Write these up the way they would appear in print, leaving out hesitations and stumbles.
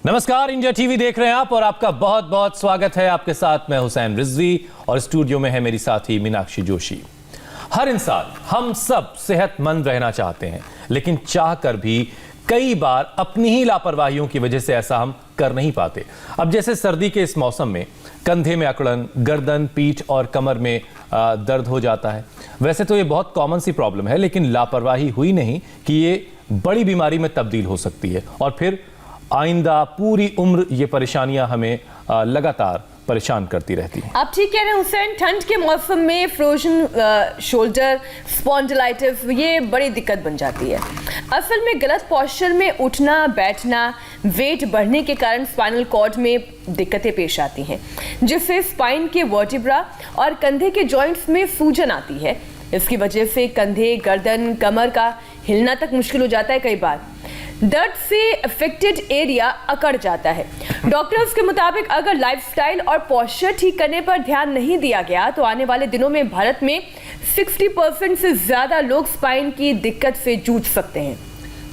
नमस्कार, India TV देख रहे हैं आप और आपका बहुत बहुत स्वागत है। आपके साथ मैं हुसैन रिजवी और स्टूडियो में है मेरी साथी मीनाक्षी जोशी। हर इंसान, हम सब सेहतमंद रहना चाहते हैं, लेकिन चाहकर भी कई बार अपनी ही लापरवाहियों की वजह से ऐसा हम कर नहीं पाते। अब जैसे सर्दी के इस मौसम में कंधे में अकड़न, गर्दन, पीठ और कमर में दर्द हो जाता है। वैसे तो ये बहुत कॉमन सी प्रॉब्लम है, लेकिन लापरवाही हुई नहीं कि ये बड़ी बीमारी में तब्दील हो सकती है और फिर आइंदा पूरी उम्र ये परेशानियां हमें लगातार परेशान करती रहती हैं। आप ठीक कह रहे हैं हुसैन, ठंड के मौसम में फ्रोजन शोल्डर स्पॉन्डिलाइटिस ये बड़ी दिक्कत बन जाती है। असल में गलत पोस्चर में उठना बैठना, वेट बढ़ने के कारण स्पाइनल कॉर्ड में दिक्कतें पेश आती हैं, जिससे स्पाइन के वर्टिब्रा और कंधे के जॉइंट्स में सूजन आती है। इसकी वजह से कंधे, गर्दन, कमर का हिलना तक मुश्किल हो जाता है। कई बार दर्द से अफेक्टेड एरिया अकड़ जाता है। डॉक्टर्स के मुताबिक अगर लाइफस्टाइल और पोस्चर ठीक करने पर ध्यान नहीं दिया गया तो आने वाले दिनों में भारत में 60% से ज्यादा लोग स्पाइन की दिक्कत से जूझ सकते हैं।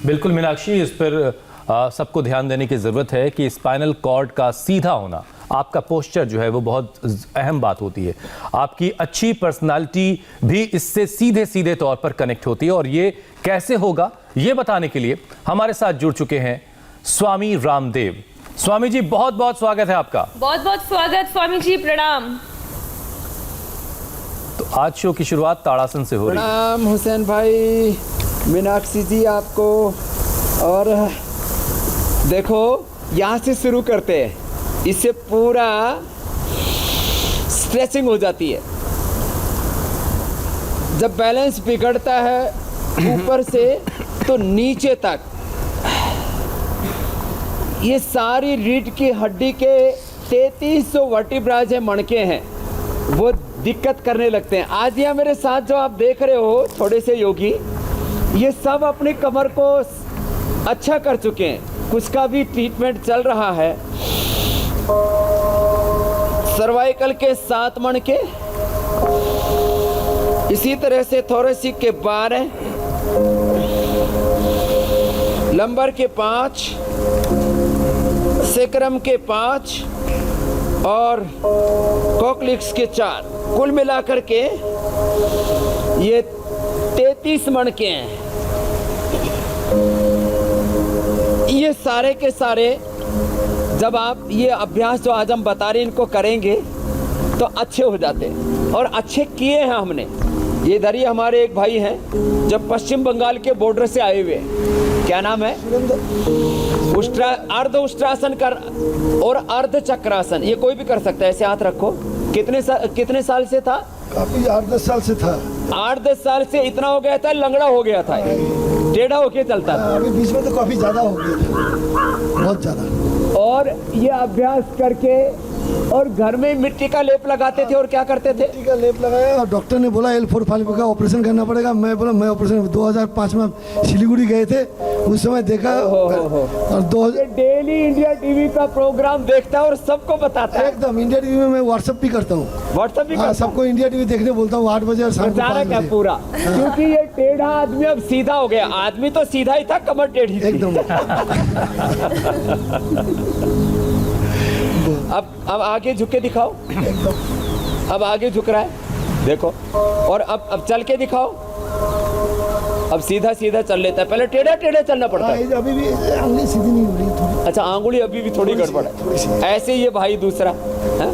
बिल्कुल मीनाक्षी, इस पर सबको ध्यान देने की जरूरत है कि स्पाइनल कॉर्ड का सीधा होना, आपका पोस्चर जो है वो बहुत अहम बात होती है। आपकी अच्छी पर्सनालिटी भी इससे सीधे सीधे तौर पर कनेक्ट होती है और ये कैसे होगा ये बताने के लिए हमारे साथ जुड़ चुके हैं स्वामी रामदेव। स्वामी जी, बहुत बहुत स्वागत है आपका। बहुत बहुत स्वागत स्वामी जी, प्रणाम। तो आज शो की शुरुआत ताड़ासन से हो रही है। प्रणाम हुसैन भाई, मीनाक्षी जी आपको। और देखो, यहाँ से शुरू करते हैं, इससे पूरा स्ट्रेचिंग हो जाती है। जब बैलेंस बिगड़ता है ऊपर से तो नीचे तक, ये सारी रीढ़ की हड्डी के 3300 वर्टिब्राज है, मणके हैं, वो दिक्कत करने लगते हैं। आज यहाँ मेरे साथ जो आप देख रहे हो थोड़े से योगी, ये सब अपनी कमर को अच्छा कर चुके हैं। कुछ का भी ट्रीटमेंट चल रहा है। सर्वाइकल के 7 मणके, इसी तरह से थोरेसिक के 12, लंबर के 5, सेक्रम के 5 और कोक्लिक्स के 4, कुल मिलाकर के ये 33 मणके हैं। ये सारे के सारे जब आप ये अभ्यास जो आज हम बता रहे हैं इनको करेंगे तो अच्छे हो जाते हैं, और अच्छे किए हैं हमने। ये इधर ही हमारे एक भाई हैं जो पश्चिम बंगाल के बॉर्डर से आए हुए हैं। क्या नाम है? अर्ध उष्ट्रासन कर और अर्ध चक्रासन, ये कोई भी कर सकता है। ऐसे हाथ रखो। कितने साल से था? काफी 8-10 साल से था। 8-10 साल से इतना हो गया था, लंगड़ा हो गया था, टेढ़ा होके चलता था। अभी बीच में तो काफी ज्यादा हो गया था, बहुत ज्यादा। और ये अभ्यास करके और घर में मिट्टी का लेप लगाते थे और क्या करते थे? मिट्टी का लेप लगाया और डॉक्टर ने बोला L4-5 का ऑपरेशन करना पड़ेगा। मैं बोला मैं ऑपरेशन 2005 में सिलीगुड़ी गए थे, उस समय देखा। और डेली इंडिया टीवी का प्रोग्राम देखता है और सबको बताता है। एकदम इंडिया टीवी में मैं व्हाट्सएप भी करता हूँ। व्हाट्सएप भी सबको इंडिया टीवी देखने बोलता हूँ 8 बजे और शाम को 5 बजे पूरा। क्योंकि ये टेढ़ा आदमी अब सीधा हो गया। आदमी तो सीधा ही था, कमर टेढ़ी थी। एकदम। अब आगे झुक के दिखाओ। अब आगे झुक रहा है, देखो। और अब चल के दिखाओ। अब सीधा सीधा चल लेता है। पहले टेढ़ा टेढ़ा चलना पड़ता है। अभी भी अंगुली सीधी नहीं हो रही थोड़ी। अच्छा, आंगुली अभी भी थोड़ी गड़बड़ है। ऐसे ये भाई दूसरा है।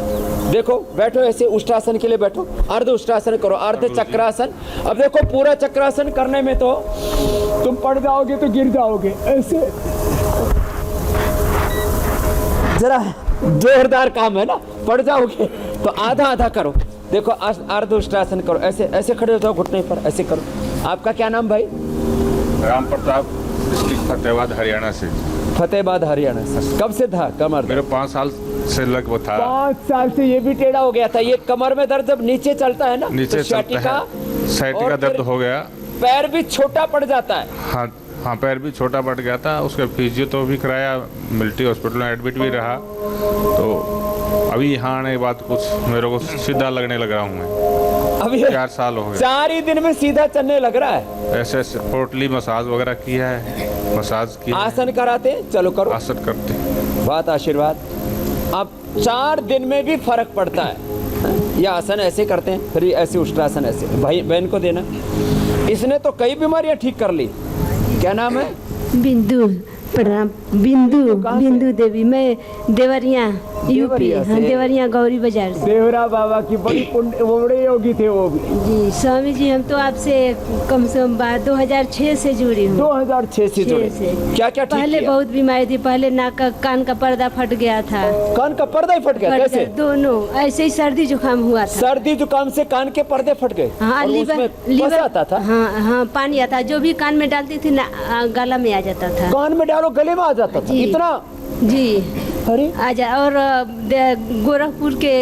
देखो, बैठो ऐसे, उष्ट्रासन के लिए बैठो। अर्ध उष्ट्रासन करो, अर्ध चक्रासन। अब देखो, पूरा चक्रासन करने में तो तुम पड़ जाओगे तो गिर जाओगे। ऐसे जरा जोरदार काम है ना, पड़ जाओगे तो आधा आधा करो। देखो, अर्ध उष्ट्रासन करो। ऐसे ऐसे खड़े हो जाओ, घुटने पर ऐसे करो। आपका क्या नाम भाई? राम प्रताप, डिस्ट्रिक्ट फतेहाबाद, हरियाणा से। फतेहाबाद, हरियाणा से। कब से था कमर? मेरे 5 साल से लगभग था। 5 साल से ये भी टेढ़ा हो गया था। ये कमर में दर्द जब नीचे चलता है ना, नीचे तो साइटिका दर्द हो गया। पैर भी छोटा पड़ जाता है। हाँ, पैर भी छोटा पड़ गया था। उसका फिजियो तो भी कराया, मिलिट्री हॉस्पिटल में एडमिट भी रहा। तो अभी यहाँ आने के बाद कुछ मेरे को सीधा लगने लग रहा हूँ मैं। अभी 4 साल हो गए। 4 ही दिन में सीधा चलने लग रहा है। ऐसे पोटली मसाज वगैरह किया है, मसाज किया है, आसन कराते हैं, चलो करो, आसन करते हैं। बहुत आशीर्वाद। अब 4 दिन में भी फर्क पड़ता है। ये आसन ऐसे करते हैं, फिर ऐसे उष्ट्रासन ऐसे, भाई बहन को देना। इसने तो कई बीमारियां ठीक कर ली। क्या नाम है? बिंदु प्रणाम। बिंदु देवी, मैं देवरिया यूपी। देवरिया हाँ, से? देवरिया गौरी बाजार से। देवरा बाबा की बड़ी पुण्य, वो बड़े योगी थे वो भी। जी स्वामी जी, हम तो आपसे कम से कम 2006 से जुड़ी हूँ। 2006 से जुड़े। से। क्या क्या ठीक पहले किया? बहुत बीमारी थी। पहले नाक का कान का पर्दा फट गया था। कान का पर्दा ही फट गया? फट कैसे? गया, दोनों ऐसे ही सर्दी जुकाम हुआ था। सर्दी जुकाम से कान के पर्दे फट गए? हाँ, और लीवर उसमें पस आता था? हाँ, पानी आता, जो भी कान में डालती थी ना गला में आ जाता था। कान में डालो गले में आ जाता था? जी। इतना? जी अरे आजा। और गोरखपुर के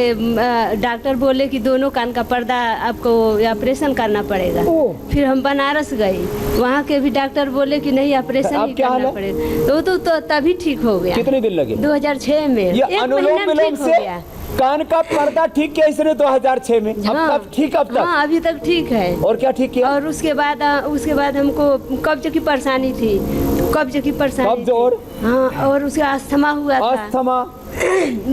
डॉक्टर बोले कि दोनों कान का पर्दा आपको ऑपरेशन करना पड़ेगा। ओह। फिर हम बनारस गए, वहाँ के भी डॉक्टर बोले कि नहीं ऑपरेशन अब ही क्या हाल करना है? पड़ेगा। तो तभी ठीक हो गया। कितने दिन लगे? 2006 में। ये एक अनुलोम महीना में विलोम ठीक हो से गया। कान का पर्दा ठीक किया इसने 2006 में। अब हाँ। तक ठीक? अब तक? हाँ, अभी तक ठीक है। और क्या ठीक किया? और उसके बाद हमको कब्ज की परेशानी थी। कब्ज की परेशानी कब्ज थी। और? हाँ, और उसके अस्थमा हुआ था। अस्थमा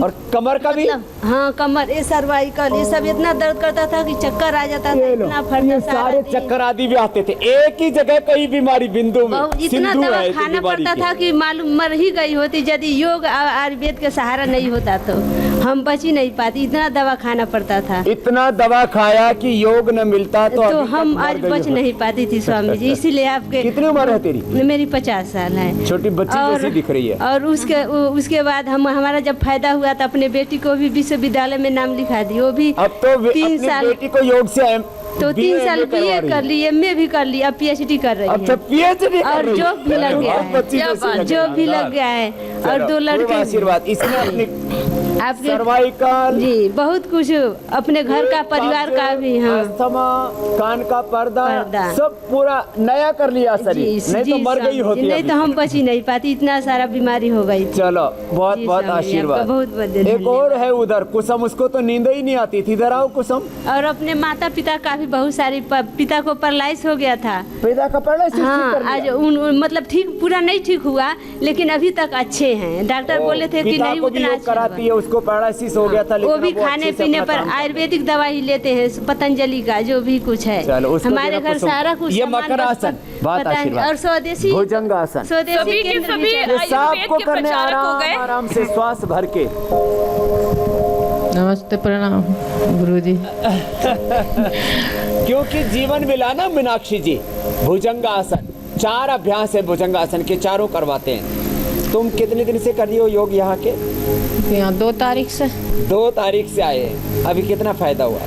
और कमर का भी? मतलब हाँ, कमर, ये सर्वाइकल, ये सब इतना दर्द करता था कि चक्कर आ जाता था। ये लो, इतना फटता ये सारा सारे दिन। चक्कर आदि भी आते थे। एक ही जगह कई बीमारी बिंदु में। बहुत इतना सिंधु दवा है इस खाना बीमारी पड़ता की। था कि मालूम मर ही गई होती यदि योग आयुर्वेद के सहारा नहीं होता तो हम बच ही नहीं पाती। इतना दवा खाना पड़ता था इतना दवा खाया कि योग न मिलता तो तो अभी तक हम मर आज गई बच हो। नहीं पाती थी स्वामी जी। इसीलिए आपके कितनी उम्र है तेरी? मेरी 50 साल है। छोटी बच्ची जैसी दिख रही है। और उसके बाद हमारा जब फायदा हुआ तो अपने बेटी को भी विश्वविद्यालय में नाम लिखा दी। वो भी अब तो 3 अपनी साल, बेटी को योग से तो 3 साल बीए कर ली, एमए भी कर ली, अब पीएचडी कर रही अच्छा है। पीएचडी कर और रही है। जॉब भी लग गया है। बच्ची जैसी लग जॉब भी लग गया है। और 2 चलो, लड़के खूब आशीर्वाद। इसने अपनी आपके सर्वाइकल, जी बहुत कुछ अपने घर का परिवार का भी। हाँ अस्थमा, कान का पर्दा पर्दा। सब पूरा नया कर लिया शरीर। नहीं तो मर गई होती नहीं अभी। तो हम बच ही नहीं पाती, इतना सारा बीमारी हो गई थी। चलो बहुत जी, बहुत स्वामी, आशीर्वाद। आपका बहुत बहुत एक धन्यवाद। और है उधर कुसुम, उसको तो नींद ही नहीं आती थी। इधर आओ कुसुम। और अपने माता पिता का भी बहुत सारी पिता को पैरालाइज हो गया था। पैदा का पढ़ा हाँ, आज मतलब ठीक पूरा नहीं ठीक हुआ, लेकिन अभी तक अच्छे हैं। डॉक्टर बोले थे कि पिता नहीं को भी उतना योग अच्छा कराती होगा। है, उसको पैरालिसिस हो गया था लेकिन वो भी अब खाने अच्छे से पीने अपना पर काम कर- आयुर्वेदिक दवाई लेते हैं, पतंजलि का जो भी कुछ है। चलो, उसको हमारे देना घर कुसुम। सारा कुछ ये सामान मकरासन, बस बहुत पता है। आशीर्वाद। और स्वदेशी भुजंगासन। स्वदेशी सभी के केंद्र सभी भी चल- ये सांप आयुर्वेद को के करने प्रचारक हो आराम गए। आराम से श्वास भर के। नमस्ते, प्रणाम गुरुजी। क्योंकि जीवन मिला ना मीनाक्षी जी। भुजंगासन 4 अभ्यास है भुजंगासन के, चारों करवाते हैं। तुम कितने दिन से कर रही हो योग यहाँ के? यहाँ 2 तारीख से। 2 तारीख से आए हैं। अभी कितना फायदा हुआ?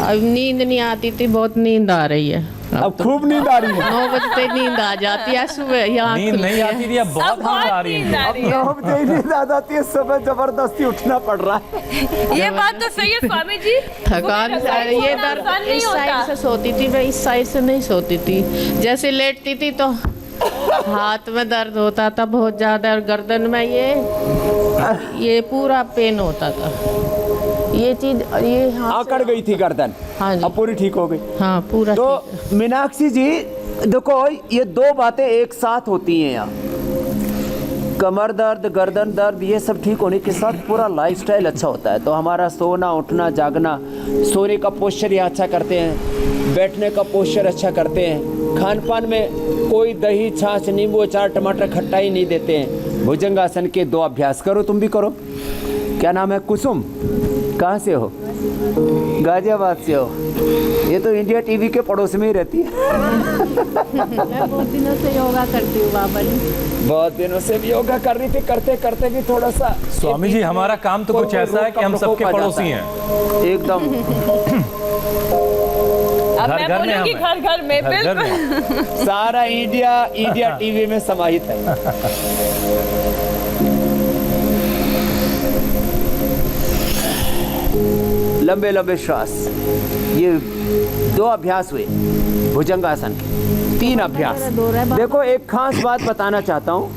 अब नींद नहीं आती थी, बहुत नींद आ रही है। अब खूब नींद आ रही है। 9 बजते नींद आ जाती है। सुबह यहाँ नींद नहीं आती थी, अब बहुत नींद आ रही है। अब 9 बजे ही नींद आ जाती है, सुबह जबरदस्ती उठना पड़ रहा है। ये बात तो सही है स्वामी जी। थकान वो भी ये सोना दर्द आसान नहीं इस साइड होता। से सोती थी, मैं इस साइड से नहीं सोती थी। जैसे लेटती थी तो हाथ में दर्द होता था बहुत ज्यादा, और गर्दन में ये पूरा पेन होता था। ये चीज ये हाथ आकड़ गई थी गर्दन। हाँ जी। अब पूरी ठीक हो गई। हाँ पूरा तो ठीक। मीनाक्षी जी देखो, ये 2 बातें एक साथ होती हैं यहाँ। कमर दर्द, गर्दन दर्द, ये सब ठीक होने के साथ पूरा लाइफस्टाइल अच्छा होता है। तो हमारा सोना, उठना, जागना, सोने का पोस्चर ये अच्छा करते हैं, बैठने का पोस्चर अच्छा करते हैं, खान पान में कोई दही, छाछ, नींबू, अचार, टमाटर, खट्टाई नहीं देते हैं। भुजंगासन के 2 अभ्यास करो, तुम भी करो। क्या नाम है? कुसुम। कहाँ से हो? गाजियाबाद से हो। ये तो इंडिया टीवी के पड़ोस में ही रहती है। मैं बहुत दिनों से योगा करती हूँ बाबा जी। बहुत दिनों से भी योगा कर रही थी, करते करते भी थोड़ा सा। स्वामी जी, हमारा काम तो कुछ ऐसा है कि हम सबके पड़ोसी हैं। एकदम। अब घर मैं घर में बोलूंगी हम घर घर में घर घर बिल्कुल। में। सारा इंडिया टीवी में समाहित है। लंबे लंबे श्वास। ये 2 अभ्यास हुए भुजंगासन के। 3 अभ्यास। देखो, एक खास बात बताना चाहता हूँ।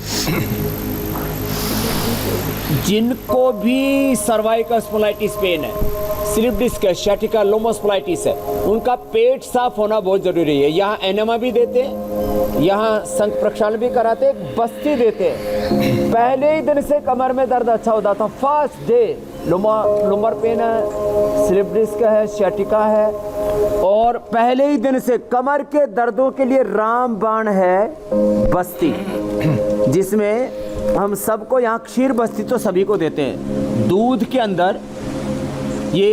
जिनको भी सर्वाइकल स्पॉन्डिलाइटिस पेन है, स्लिप डिस्क है, शैटिका, लोमोस्प्लाइटिस है, उनका पेट साफ होना बहुत जरूरी है। यहाँ एनेमा भी देते हैं, यहाँ संघ प्रक्षालन भी कराते हैं, बस्ती देते हैं। पहले ही दिन से कमर में दर्द अच्छा होता था, फर्स्ट डे। लुम्बर पेन है, स्लिप डिस्क है, शैटिका है, और पहले ही दिन से कमर के दर्दों के लिए रामबाण है बस्ती, जिसमें हम सबको यहाँ क्षीर बस्ती तो सभी को देते हैं। दूध के अंदर ये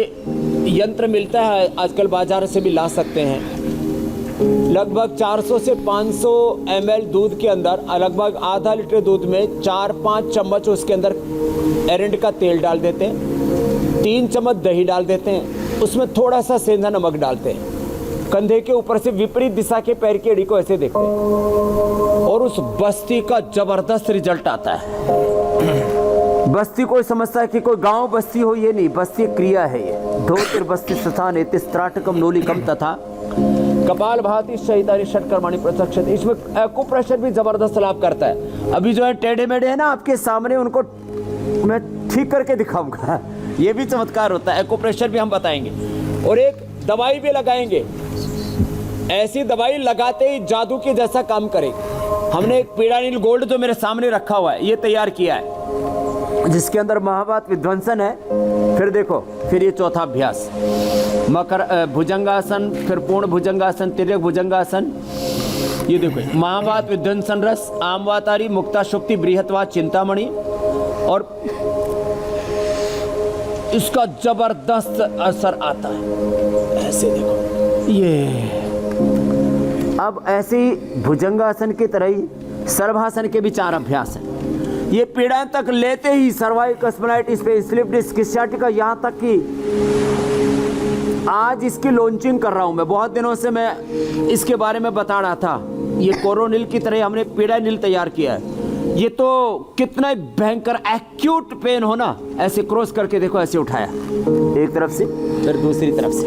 यंत्र मिलता है, आजकल बाजार से भी ला सकते हैं। लगभग 400 से 500 ml दूध के अंदर लगभग आधा लीटर दूध में 4-5 चम्मच उसके अंदर एरंड का तेल डाल देते हैं, 3 चम्मच दही डाल देते हैं, उसमें थोड़ा सा सेंधा नमक डालते हैं, कंधे के ऊपर से विपरीत दिशा के पैर की एड़ी को ऐसे देखते हैं, और उस बस्ती का जबरदस्त रिजल्ट आता है। बस्ती कोई समझता है कि कोई गांव बस्ती हो, ये नहीं, बस्ती क्रिया है। ये धोतिर बस्ती स्थान एतिस्त्राटकम नोलिकम तथा कपाल भाती शहीदारी षटकर्माणी प्रत्यक्ष। इसमें एक्यूप्रेशर भी जबरदस्त लाभ करता है। अभी जो है टेढ़े मेढ़े है ना आपके सामने, उनको मैं ठीक करके दिखाऊंगा, ये भी चमत्कार होता है। एक्यूप्रेशर भी हम बताएंगे, और एक दवाई भी लगाएंगे। ऐसी दवाई लगाते ही जादू के जैसा काम करेगी। हमने एक पीड़ानील गोल्ड जो मेरे सामने रखा हुआ है, ये तैयार किया है, जिसके अंदर महाभारत विध्वंसन है। फिर देखो, फिर ये चौथा अभ्यास मकर भुजंगासन, फिर पूर्ण भुजंगासन, तिर्यक भुजंगासन। ये देखो, महाभारत विध्वंसन रस, आमवातारी, मुक्ता शुक्ति, बृहत्वा, चिंतामणि, और इसका जबरदस्त असर आता है। ऐसे देखो, ये अब ऐसे ही भुजंगासन की तरह ही सर्वासन के भी 4 अभ्यास हैं। ये पीड़ा तक लेते ही सर्वाइकल स्पॉन्डिलाइटिस पे, स्लिप डिस्क, सciatica, यहाँ तक कि आज इसकी लॉन्चिंग कर रहा हूँ मैं। बहुत दिनों से मैं इसके बारे में बता रहा था। ये कोरोनिल की तरह हमने पीड़ानिल तैयार किया है। ये तो कितना भयंकर एक्यूट पेन हो ना, ऐसे क्रॉस करके देखो, ऐसे उठाया एक तरफ से फिर दूसरी तरफ से,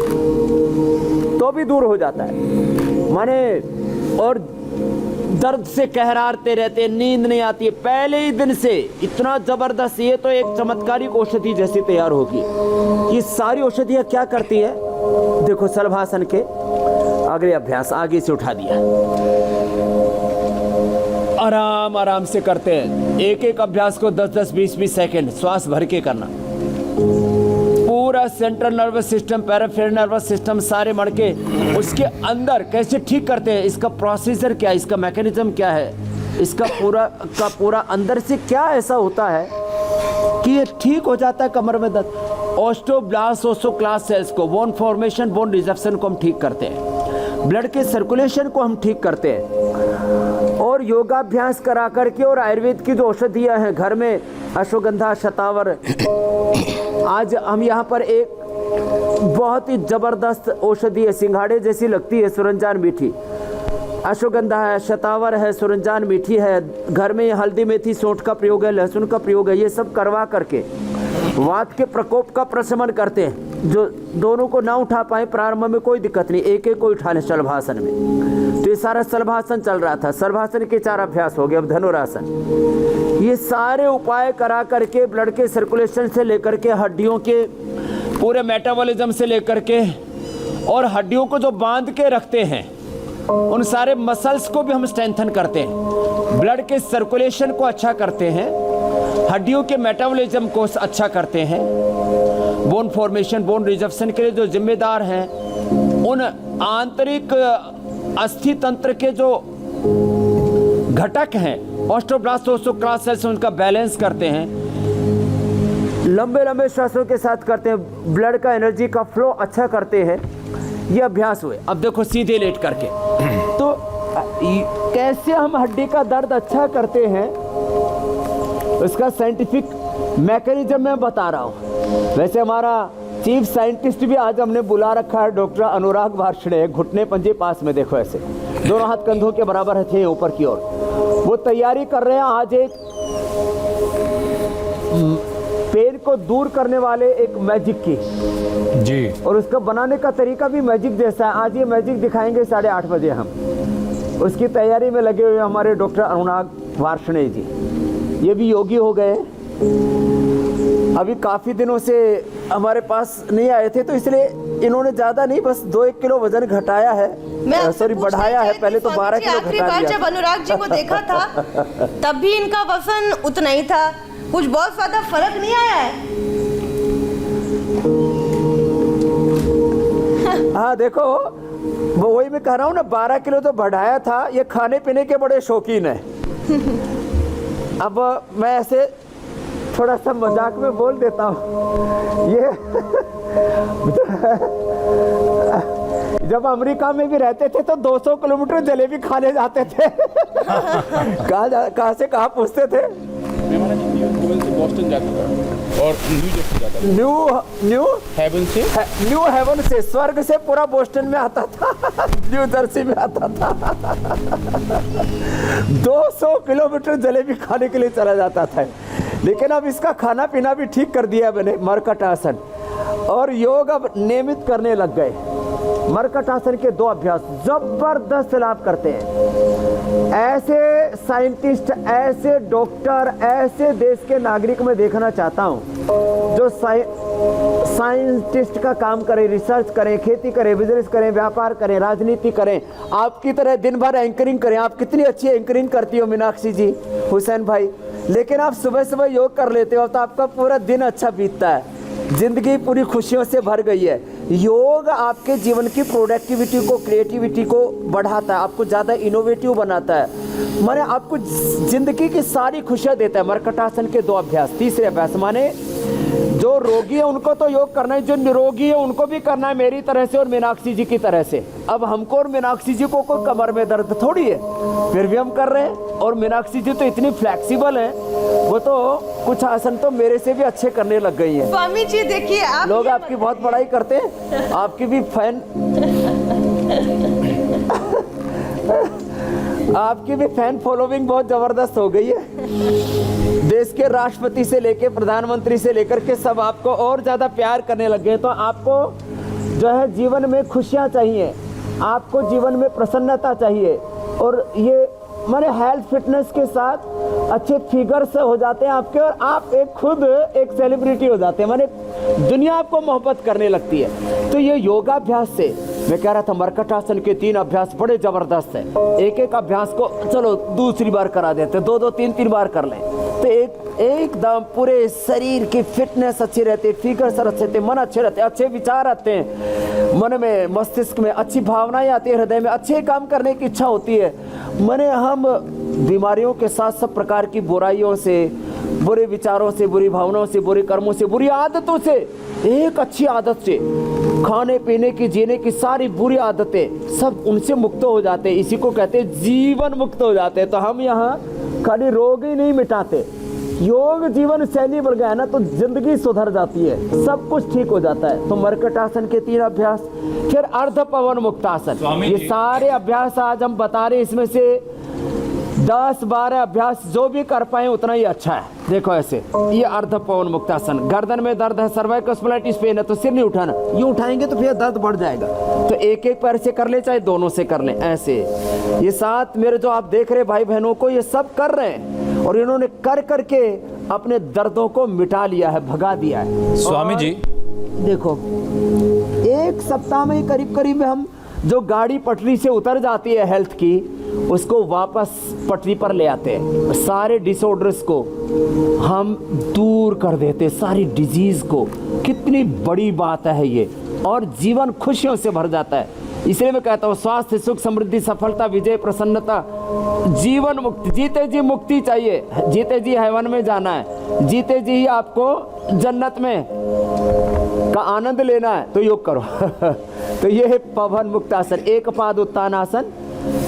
तो भी दूर हो जाता है माने। और दर्द से कहरारते रहते, नींद नहीं आती है, पहले ही दिन से इतना जबरदस्त। ये तो एक चमत्कारिक औषधि जैसी तैयार होगी। ये सारी औषधियाँ क्या करती है देखो, शलभासन के अगले अभ्यास आगे से उठा दिया, आराम आराम से करते हैं। एक एक अभ्यास को 10-10, 20-20 सेकेंड श्वास भर के करना। पूरा central nervous system, peripheral nervous system सारे मड़के उसके अंदर कैसे ठीक करते हैं, इसका प्रोसीजर क्या है, इसका मैकेनिज्म क्या है, इसका पूरा अंदर से क्या ऐसा होता है कि ये ठीक हो जाता है कमर में दर्द। ऑस्टियोब्लास्ट, ओस्टोक्लास्ट सेल्स को, बोन फॉर्मेशन, बोन रिजर्प्शन को हम ठीक करते हैं, ब्लड के सर्कुलेशन को हम ठीक करते हैं, और योगाभ्यास करा करके, और आयुर्वेद की जो औषधियाँ हैं घर में, अश्वगंधा, शतावर। आज हम यहाँ पर एक बहुत ही जबरदस्त औषधि है, सिंघाड़े जैसी लगती है, सुरंजान मीठी। अश्वगंधा है, शतावर है, सुरंजान मीठी है, घर में हल्दी, मेथी, सौंठ का प्रयोग है, लहसुन का प्रयोग है। ये सब करवा करके वात के प्रकोप का प्रशमन करते हैं। जो दोनों को ना उठा पाए प्रारंभ में कोई दिक्कत नहीं, एक एक को उठा ले शलभासन में। तो ये सारा शलभासन चल रहा था। शलभासन के 4 अभ्यास हो गए। अब धनुरासन। ये सारे उपाय करा करके ब्लड के सर्कुलेशन से लेकर के हड्डियों के पूरे मेटाबॉलिज्म से लेकर के, और हड्डियों को जो बांध के रखते हैं उन सारे मसल्स को भी हम स्ट्रेंथन करते हैं, ब्लड के सर्कुलेशन को अच्छा करते हैं, हड्डियों के मेटाबॉलिज्म को अच्छा करते हैं, बोन फॉर्मेशन, बोन रिजर्प्शन के लिए जो जिम्मेदार हैं, उन आंतरिक अस्थि तंत्र के जो घटक हैं, ऑस्टियोब्लास्ट, ओस्टोक्लास्ट सेल्स, उनका बैलेंस करते हैं, लंबे लंबे श्वासों के साथ करते हैं, ब्लड का एनर्जी का फ्लो अच्छा करते हैं। ये अभ्यास हुए। अब देखो सीधे लेट करके, तो कैसे हम हड्डी का दर्द अच्छा करते हैं उसका साइंटिफिक मैकेनिज्म मैं बता रहा हूँ। वैसे हमारा चीफ साइंटिस्ट भी आज हमने बुला रखा है, डॉक्टर अनुराग वार्ष्णेय। घुटने पंजे पास में देखो, ऐसे दोनों हाथ कंधों के बराबर थे ऊपर की ओर। वो तैयारी कर रहे हैं आज एक पेन को दूर करने वाले एक मैजिक की जी, और उसका बनाने का तरीका भी मैजिक जैसा है। आज ये मैजिक दिखाएंगे 8:30 बजे हम। उसकी तैयारी में लगे हुए हमारे डॉक्टर अनुराग वार्ष्णेय जी। ये भी योगी हो गए, अभी काफ़ी दिनों से हमारे पास नहीं आए थे, तो इसलिए इन्होंने ज़्यादा नहीं, बस 2-1 किलो वजन घटाया है, सॉरी बढ़ाया है। पहले तो 12 किलो आखिरी घटा बार दिया जब अनुराग जी को देखा था तब भी इनका वजन उतना ही था, कुछ बहुत ज्यादा फर्क नहीं आया है। हाँ देखो, वो वही मैं कह रहा हूँ ना, 12 किलो तो बढ़ाया था। ये खाने पीने के बड़े शौकीन है। अब मैं ऐसे थोड़ा सा मजाक में बोल देता हूँ, ये जब अमेरिका में भी रहते थे तो 200 किलोमीटर जलेबी खाने जाते थे। कहाँ से कहाँ पूछते थे? बॉस्टन जाता था और न्यू जर्सी जाता था। न्यू हेवन से स्वर्ग से पूरा बोस्टन में आता था, न्यू जर्सी में आता था। 200 किलोमीटर जलेबी खाने के लिए चला जाता था। लेकिन अब इसका खाना पीना भी ठीक कर दिया मैंने, मरकट आसन और योग अब नियमित करने लग गए। मरकट आसन के 2 अभ्यास जबरदस्त लाभ करते हैं। ऐसे साइंटिस्ट, ऐसे डॉक्टर, ऐसे देश के नागरिक मैं देखना चाहता हूं जो साइंटिस्ट का काम करें, रिसर्च करें, खेती करें, बिजनेस करें, व्यापार करें, राजनीति करें, आपकी तरह दिन भर एंकरिंग करें। आप कितनी अच्छी एंकरिंग करती हो मीनाक्षी जी, हुसैन भाई, लेकिन आप सुबह सुबह योग कर लेते हो तो आपका पूरा दिन अच्छा बीतता है, जिंदगी पूरी खुशियों से भर गई है। योग आपके जीवन की प्रोडक्टिविटी को, क्रिएटिविटी को बढ़ाता है, आपको ज़्यादा इनोवेटिव बनाता है, माने आपको जिंदगी की सारी खुशियाँ देता है। मरकटासन के 2 अभ्यास। तीसरे अभ्यास माने जो रोगी है उनको तो योग करना है, जो निरोगी है उनको भी करना है, मेरी तरह से और मीनाक्षी जी की तरह से। अब हमको और मीनाक्षी जी को कोई कमर में दर्द थोड़ी है, फिर भी हम कर रहे हैं। और मीनाक्षी जी तो इतनी फ्लेक्सिबल है, वो तो कुछ आसन तो मेरे से भी अच्छे करने लग गई है। स्वामी जी देखिए, आप लोग आपकी बहुत बड़ाई करते हैं, आपकी भी आपकी भी फैन फॉलोइंग बहुत जबरदस्त हो गई है। देश के राष्ट्रपति से लेकर प्रधानमंत्री से लेकर के सब आपको और ज्यादा प्यार करने लग गए। तो आपको जो है जीवन में खुशियां चाहिए, आपको जीवन में प्रसन्नता चाहिए, और ये माने हेल्थ फिटनेस के साथ अच्छे फिगर से हो जाते हैं आपके, और आप खुद एक सेलिब्रिटी हो जाते हैं, माने दुनिया आपको मोहब्बत करने लगती है। तो ये योगाभ्यास से मैं कह रहा था, मरकट आसन के 3 अभ्यास बड़े जबरदस्त है। एक अभ्यास को चलो दूसरी बार करा देते, 2-2, 3-3 बार कर लें तो एकदम पूरे शरीर की फिटनेस अच्छी रहती है, फिगर सर अच्छे रहते, मन अच्छे रहते, अच्छे विचार आते हैं, मन में, मस्तिष्क में अच्छी भावनाएं आती है, हृदय में अच्छे काम करने की इच्छा होती है। माने हम बीमारियों के साथ सब प्रकार की बुराइयों से, बुरे विचारों से, बुरी भावनाओं से, बुरे कर्मों से, बुरी आदतों से, एक अच्छी आदत से, खाने पीने की, जीने की सारी बुरी आदतें सब उनसे मुक्त हो जाते हैं। इसी को कहते हैं जीवन मुक्त हो जाते हैं। तो हम यहाँ खाली रोग ही नहीं मिटाते, योग जीवन शैली बढ़ गया ना तो जिंदगी सुधर जाती है, सब कुछ ठीक हो जाता है। तो मरकट आसन के 3 अभ्यास, फिर अर्ध पवन मुक्तासन, ये सारे अभ्यास आज हम बता रहे, इसमें से 10-12 अभ्यास जो भी कर पाए उतना ही अच्छा है। देखो ऐसे, ये अर्ध पवन मुक्तासन, गर्दन में दर्द है, सर्वाइकल स्पॉन्डिलाइटिस पेन है तो सिर नहीं उठाना, ये उठाएंगे तो फिर दर्द बढ़ जाएगा। तो एक पैर से कर ले, चाहे दोनों से कर ले, ऐसे। ये 7 मेरे जो आप देख रहे भाई बहनों को, ये सब कर रहे हैं और इन्होंने कर करके अपने दर्दों को मिटा लिया है, भगा दिया है। स्वामी जी देखो, 1 सप्ताह में करीब करीब हम जो गाड़ी पटरी से उतर जाती है हेल्थ की, उसको वापस पटरी पर ले आते हैं। सारे डिसऑर्डर्स को हम दूर कर देते, सारी डिजीज को। कितनी बड़ी बात है ये, और जीवन खुशियों से भर जाता है। इसलिए मैं कहता हूँ, स्वास्थ्य, सुख, समृद्धि, सफलता, विजय, प्रसन्नता, जीवन मुक्ति, जीते जी मुक्ति चाहिए, जीते जी हेवन में जाना है, जीते जी ही आपको जन्नत में का आनंद लेना है, तो योग करो। तो ये है पवन मुक्तासन, एक पाद उत्तान आसन,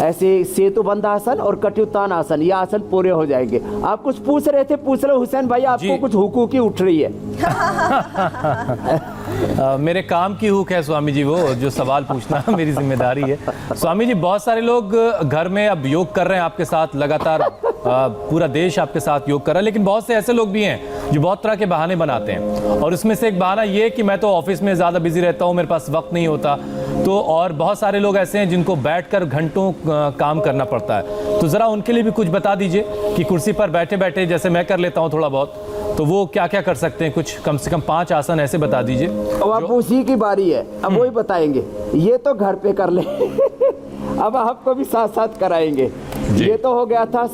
ऐसे सेतु बंधासन और कटिउत्तान आसन, ये आसन पूरे हो जाएंगे। आप कुछ पूछ रहे थे, पूछ रहे हुसैन भाई, आपको कुछ हुकूकी उठ रही है। मेरे काम की हुक है स्वामी जी, वो जो सवाल पूछना मेरी जिम्मेदारी है। स्वामी जी, बहुत सारे लोग घर में अब योग कर रहे हैं आपके साथ लगातार, पूरा देश आपके साथ योग कर रहा है, लेकिन बहुत से ऐसे लोग भी हैं जो बहुत तरह के बहाने बनाते हैं, और उसमें से एक बहाना ये कि मैं तो ऑफिस में ज़्यादा बिजी रहता हूँ, मेरे पास वक्त नहीं होता। तो और बहुत सारे लोग ऐसे हैं जिनको बैठकर घंटों काम करना पड़ता है। तो ज़रा उनके लिए भी कुछ बता दीजिए कि कुर्सी पर बैठे बैठे, जैसे मैं कर लेता हूँ थोड़ा बहुत, तो वो क्या क्या कर सकते हैं, कुछ कम से कम 5 आसन ऐसे बता दीजिए। अब आप उसी की बारी है, अब वही बताएंगे। ये तो घर पे कर ले अब आपको भी साथ साथ कराएंगे। ये तो हो गया था,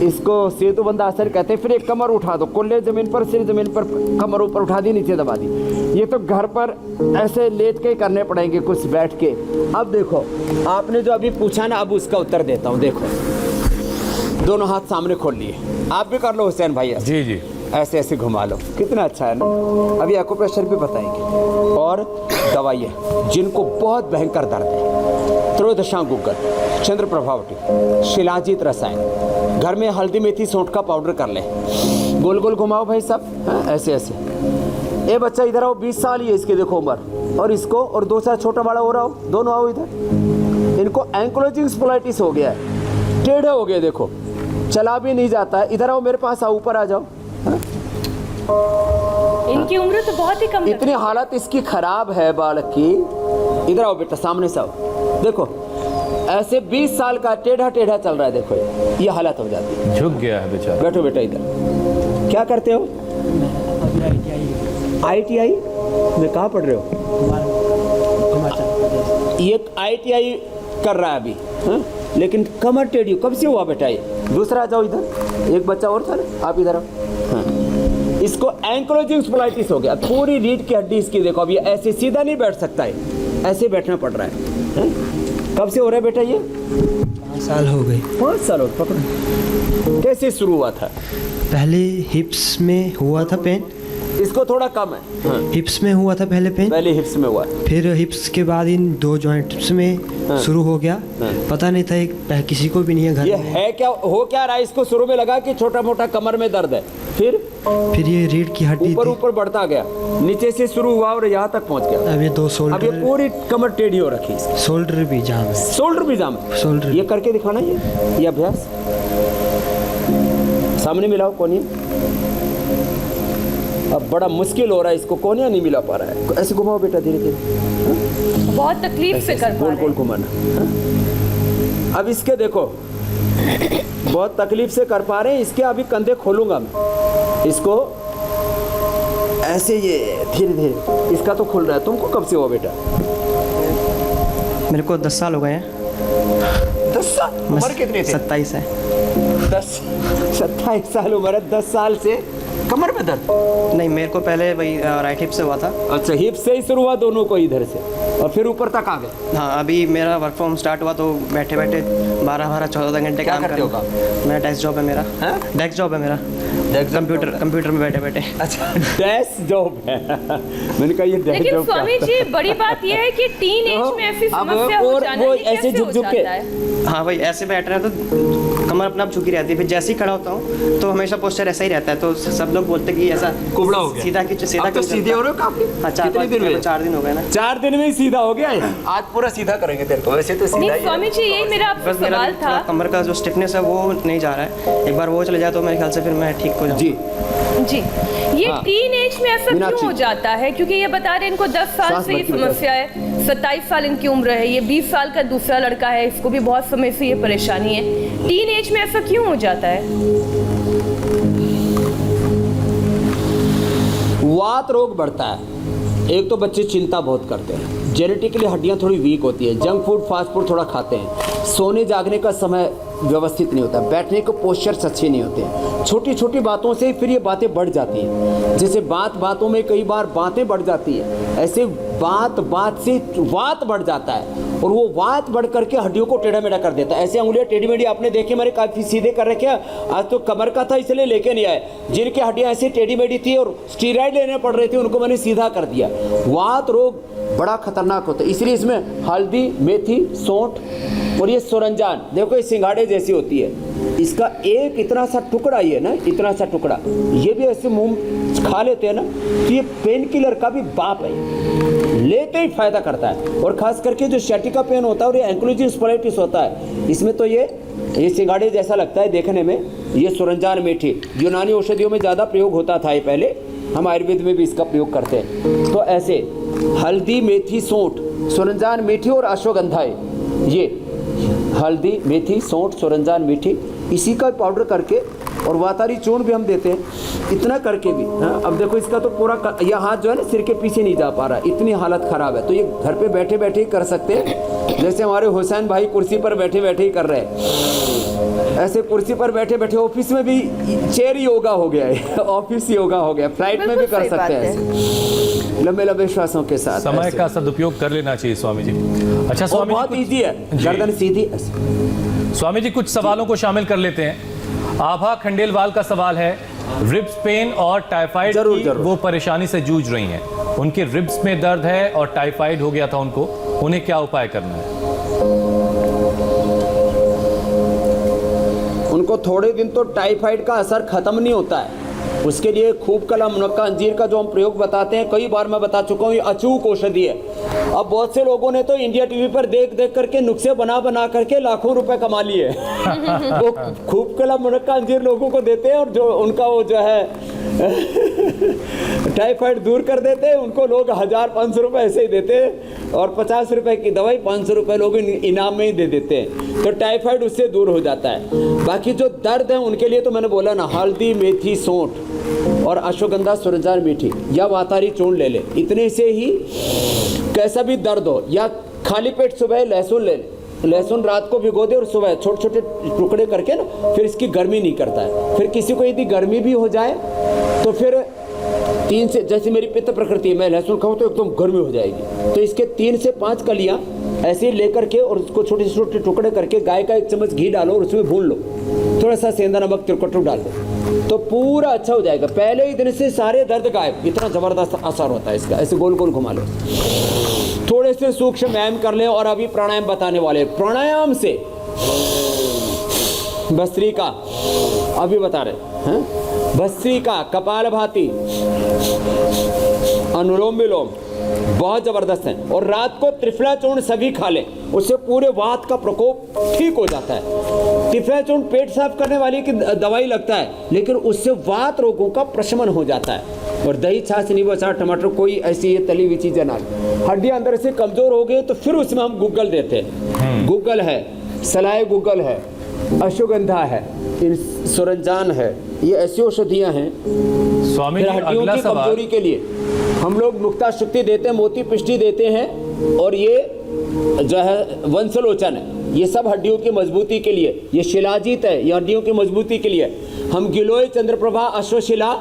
इसको सेतुबंद आसन कहते हैं। फिर एक कमर उठा दो, कुल्ले जमीन पर, सिर जमीन पर, कमर ऊपर उठा दी, नीचे दबा दी। ये तो घर पर ऐसे लेट के करने पड़ेंगे, कुछ बैठ के। अब देखो, आपने जो अभी पूछा ना, अब उसका उत्तर देता हूँ। देखो, दोनों हाथ सामने खोल लिए, आप भी कर लो हुसैन भाई। जी जी, ऐसे ऐसे घुमा लो, कितना अच्छा है ना। अभी एक्यूप्रेशर भी बताएंगे। और दवाइयाँ जिनको बहुत भयंकर दर्द है, त्रयोदशा गुग्गल, चंद्र प्रभावटी, शिलाजीत रसायन, घर में हल्दी मेथी सौंठ का पाउडर कर ले। गोल गोल घुमाओ भाई सब, ऐसे ऐसे। ये बच्चा इधर आओ, 20 साल ही है इसके, देखो उम्र। और इसको, और 2 साल छोटा बड़ा हो रहा हो, दोनों आओ इधर। इनको एंक्लोजिंग स्पोलाइटिस हो गया है, टेढ़े हो गए, देखो चला भी नहीं जाता है। इधर आओ मेरे पास, आओ, ऊपर आ जाओ। इनकी उम्र तो बहुत ही कम है। इतनी हालत इसकी खराब है बालक की। इधर आओ बेटा, सामने से आओ। देखो ऐसे 20 साल का टेढ़ा टेढ़ा चल रहा है, देखो ये हालत हो जाती है। झुक गया है बेचारा। बैठो बेटा इधर। क्या करते हो? ITI में कहाँ पढ़ रहे हो? ये ITI कर रहा है अभी, हाँ? लेकिन कमर टेढ़ी कब से हुआ बेटा ये? दूसरा जाओ इधर, एक बच्चा और था, आप इधर आओ। हाँ। इसको एंक्लोजिंग स्पोलाइटिस हो गया, पूरी रीढ़ की हड्डी इसकी देखो, अभी ऐसे सीधा नहीं बैठ सकता है, ऐसे बैठना पड़ रहा है। कब से हो रहा है बेटा ये? 5 साल हो गए। 5 साल हो, पकड़ो। कैसे शुरू हुआ था? पहले हिप्स में हुआ था पेन। इसको थोड़ा कम है। हाँ। हिप्स में हुआ था पहले पेन, पहले हिप्स में हुआ, फिर हिप्स के बाद इन 2 जॉइंट्स में शुरू हो गया। पता नहीं था, एक किसी को भी नहीं है घर ये में। है क्या, हो क्या रहा है? इसको शुरू में लगा कि छोटा मोटा कमर में दर्द है, फिर ये रीढ़ की हड्डी ऊपर थी। ऊपर बढ़ता गया, नीचे से शुरू हुआ और यहाँ तक पहुँच गया। अब ये 2 अब ये शोल्डर, पूरी कमर टेढ़ी हो रखी है। शोल्डर भी जाम है। शोल्डर भी जाम है। शोल्डर ये करके दिखाना, ये अभ्यास सामने मिलाओ कोनिया। अब बड़ा मुश्किल हो रहा है इसको, कोनिया नहीं मिला पा रहा है। ऐसे घुमाओ बेटा, धीरे धीरे, बहुत तकलीफ से कर पा गोल रहे गोल हैं। घुमाना। अब इसके देखो, बहुत तकलीफ से कर पा रहे हैं। इसके अभी कंधे खोलूंगा मैं, इसको ऐसे, ये धीरे धीरे। इसका तो खुल रहा है। तुमको कब से हुआ बेटा? मेरे को 10 साल हो गए हैं। 10 साल? उम्र कितनी थी? 27 है। 27 साल उम्र है, 10 साल से कमर में दर्द? नहीं, मेरे को पहले वही राइट हिप से हुआ था। अच्छा, हिप से ही शुरू हुआ दोनों को, इधर से, और फिर ऊपर तक आ गए। हाँ, अभी मेरा वर्क फ्रॉम स्टार्ट हुआ तो बैठे बैठे 12-14 घंटे काम करते हो कर। मेरा डेस्क जॉब है मेरा। डेस्क जॉब है मेरा, कंप्यूटर में बैठे बैठे। अच्छा, डेस्क जॉब है। मैंने कहा ये डेस्क लेकिन जॉब स्वामी जी, बड़ी बात यह है कि टीन एज में ऐसी अब समस्या हो और जाना, वो ये ऐसे कैसे हो झुक-झुक के। जाता है? हाँ भाई, ऐसे बैठ रहे हैं तो कमर अपना आप झुकी रहती है। फिर जैसे ही खड़ा होता हूँ तो हमेशा पोस्चर ऐसा ही रहता है। तो सब लोग बोलते हैं कि ऐसा कुबड़ा हो गया। सीधा अब तो सीधे हो रहे हो काफी। हाँ, कितने दिन हुए? 4 दिन हो गए ना। 4 दिन में ही सीधा हो गया है। आज पूरा सीधा करेंगे तेरे को, वैसे तो सीधा नहीं ही है। स्वामी जी, यही मेरा आपसे बस मेरा सवाल थोड़ा था। कमर का जो स्टिफनेस है वो नहीं जा रहा है। एक बार वो चले जाए तो मेरे ख्याल से फिर मैं ठीक हो जाऊँ। जी, जी, ये हाँ। टीन एज में ऐसा मीनाक्षी। क्यों हो जाता है? क्योंकि ये बता रहे हैं इनको 10 साल सांस से ये भरती है। समस्या है, 27 साल इनकी उम्र है, ये 20 साल का दूसरा लड़का है, इसको भी बहुत समय से ये परेशानी है। टीन एज में ऐसा क्यों हो जाता है? वात रोग बढ़ता है। एक तो बच्चे चिंता बहुत करते हैं, जेनेटिकली हड्डियां थोड़ी वीक होती है, जंक फूड फास्ट फूड थोड़ा खाते हैं, सोने जागने का समय व्यवस्थित नहीं होता, बैठने के पोस्चर्स अच्छे नहीं होते हैं। छोटी छोटी बातों से फिर ये बातें बढ़ जाती हैं। जैसे बातों में कई बार बातें बढ़ जाती है, ऐसे बात से वात बढ़ जाता है, और वो वात बढ़ करके हड्डियों को टेढ़ा मेढ़ा कर देता है। ऐसे उंगलियां टेढ़ी मेढ़ी आपने देखे, मैंने काफ़ी सीधे कर रखे। आज तो कमर का था इसलिए लेके नहीं आए। जिनकी हड्डियां ऐसे टेढ़ी मेढ़ी थी और स्टीरॉइड लेने पड़ रहे थे, उनको मैंने सीधा कर दिया। वात रोग बड़ा खतरनाक होता है, इसलिए इसमें हल्दी, मेथी, सौंठ और ये सोरंजान, देखो ये सिंघाड़े जैसी होती है, इसका एक इतना सा टुकड़ा, ये ना इतना सा टुकड़ा, ये भी ऐसे मुंह खा लेते हैं ना, तो ये पेन किलर का भी बाप है, लेते ही फायदा करता है। और खास करके जो शैटिका पेन होता है और ये एंक्लोजिंग स्पोलाइटिस होता है, इसमें तो ये सिंघाड़े जैसा लगता है देखने में। ये सोरंजान मेथी यूनानी औषधियों में ज़्यादा प्रयोग होता था, ये पहले हम आयुर्वेद में भी इसका प्रयोग करते हैं। तो ऐसे हल्दी, मेथी, सौंठ, सोरंजान, मेथी और अश्वगंधा, ये हल्दी, मेथी, सौंठ, सोरंजान, मेथी, इसी का पाउडर करके और वातारी चूर्ण भी हम देते हैं, इतना करके भी। हाँ, अब देखो इसका तो पूरा यह हाथ जो है ना सिर के पीछे नहीं जा पा रहा, इतनी हालत ख़राब है। तो ये घर पे बैठे बैठे ही कर सकते हैं, जैसे हमारे हुसैन भाई कुर्सी पर बैठे बैठे ही कर रहे हैं, ऐसे कुर्सी पर बैठे बैठे। ऑफिस में भी चेयर योगा हो गया है, ऑफिस योगा हो गया, फ्लाइट में भी कर सकते हैं ऐसे लंबे लंबे श्वासों के साथ। समय का सदुपयोग कर लेना चाहिए स्वामी जी। अच्छा स्वामी जी, बहुत ईजी है, गर्दन सीधी। स्वामी जी कुछ सवालों को शामिल कर लेते हैं। आभा खंडेलवाल का सवाल है, रिब्स पेन और टाइफाइड की वो परेशानी से जूझ रही हैं, उनके रिब्स में दर्द है और टाइफाइड हो गया था उनको, उन्हें क्या उपाय करना है? उनको थोड़े दिन तो टाइफाइड का असर खत्म नहीं होता है, उसके लिए खूब कला मुनक्का अंजीर का जो हम प्रयोग बताते हैं, कई बार मैं बता चुका हूँ, ये अचूक औषधि है। अब बहुत से लोगों ने तो इंडिया टीवी पर देख देख करके नुस्खे बना बना करके लाखों रुपए कमा लिए। वो खूब कला मुनक्का अंजीर लोगों को देते हैं और जो उनका वो जो है टाइफाइड दूर कर देते हैं, उनको लोग 1000-500 रुपये ऐसे ही देते हैं, और 50 रुपये की दवाई 500 रुपये लोग इनाम में ही दे देते हैं, तो टाइफाइड उससे दूर हो जाता है। बाकी जो दर्द है उनके लिए तो मैंने बोला ना, हल्दी मेथी सौंठ और अश्वगंधा सुरजार मीठी या वातारी चूर्ण ले ले, इतने से ही कैसा भी दर्द हो, या खाली पेट सुबह लहसुन ले ले, लहसुन रात को भिगो दे और सुबह छोटे छोटे टुकड़े करके ना, फिर इसकी गर्मी नहीं करता है। फिर किसी को यदि गर्मी भी हो जाए तो फिर 3 से, जैसे मेरी पित्त प्रकृति है, मैं लहसुन खाऊं तो एकदम गर्मी हो जाएगी, तो इसके 3 से 5 कलियां ऐसे ही लेकर के और उसको छोटे छोटे टुकड़े करके गाय का 1 चम्मच घी डालो और उसमें भून लो, थोड़ा सा सेंधा नमक तिरकटू डाल दो, तो पूरा अच्छा हो जाएगा। पहले ही दिन से सारे दर्द गायब, इतना ज़बरदस्त असर होता है इसका। ऐसे गोल गोल घुमा लो, थोड़े से सूक्ष्म व्यायाम कर लें। और अभी प्राणायाम बताने वाले, प्राणायाम से भस्त्रिका अभी बता रहे हैं, भस्त्रिका, कपालभाति, अनुलोम विलोम बहुत जबरदस्त है। और रात को त्रिफला चूर्ण सभी खा लें, उससे पूरे वात का प्रकोप ठीक हो जाता है। त्रिफला चूर्ण पेट साफ करने वाली की दवाई लगता है, लेकिन उससे वात रोगों का प्रशमन हो जाता है। और दही, छाछ, नींबू, अचार, टमाटर, कोई ऐसी ये तली हुई चीजें ना। हड्डियां अंदर से कमजोर हो गई तो फिर उसमें हम गूगल देते हैं, गूगल है, सलाए गूगल है, अश्वगंधा है, सुरंजान है, ये ऐसी औषधियां हैं। स्वामी जी हड्डियों की कमजोरी के लिए हम लोग नुक्ता शक्ति देते हैं, मोती पिष्टी देते हैं, और ये जो है वंशलोचन है, ये सब हड्डियों की मजबूती के लिए। ये शिलाजीत है, ये हड्डियों की मजबूती के लिए। हम गिलोय, चंद्रप्रभा, अश्वशिला